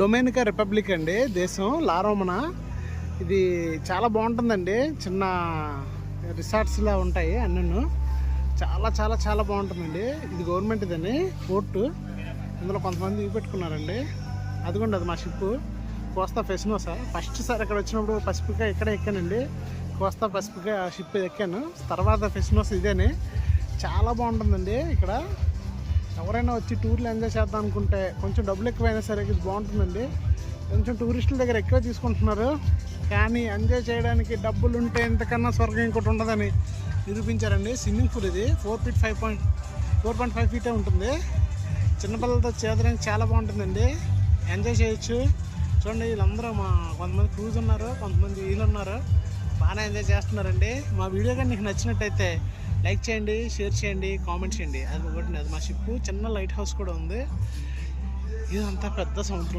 Dominica republic అండి దేశం, లా రోమనా. ఇది చాలా బాగుంటుందండి. చిన్న రిసార్ట్స్లా ఉంటాయి అన్నీ. చాలా చాలా చాలా బాగుంటుందండి. ఇది గవర్నమెంట్ ఇదని పోర్టు. ఇందులో కొంతమంది పెట్టుకున్నారండి. అదిగోండి అది మా షిప్ కోస్తా ఫెసినోసా. ఫస్ట్ సార్ ఇక్కడ వచ్చినప్పుడు పసిఫికా ఇక్కడే ఎక్కానండి. కోస్తా పసిఫికా షిప్ ఎక్కాను. తర్వాత ఫెసినోసా ఇదేని. చాలా బాగుంటుందండి. ఇక్కడ ఎవరైనా వచ్చి టూర్లు ఎంజాయ్ చేద్దాం అనుకుంటే కొంచెం డబ్బులు ఎక్కువైనా సరే ఇది బాగుంటుందండి. కొంచెం టూరిస్టుల దగ్గర ఎక్కువ తీసుకుంటున్నారు, కానీ ఎంజాయ్ చేయడానికి డబ్బులు ఉంటే ఇంతకన్నా స్వర్గం ఇంకోటి ఉండదని నిరూపించారండి. స్విమ్మింగ్ పూల్ ఇది 4.5 ఫీటే ఉంటుంది. చిన్నపిల్లలతో చేదడానికి చాలా బాగుంటుందండి. ఎంజాయ్ చేయొచ్చు. చూడండి వీళ్ళందరూ కొంతమంది క్రూజ్ ఉన్నారు, కొంతమంది వీళ్ళు ఉన్నారు. బాగానే ఎంజాయ్ చేస్తున్నారండి. మా వీడియో కానీ నీకు నచ్చినట్టయితే లైక్ చేయండి, షేర్ చేయండి, కామెంట్ చేయండి. అది ఒకటి, అది మా షిప్. చిన్న లైట్ హౌస్ కూడా ఉంది. ఇదంతా పెద్ద సముద్రం.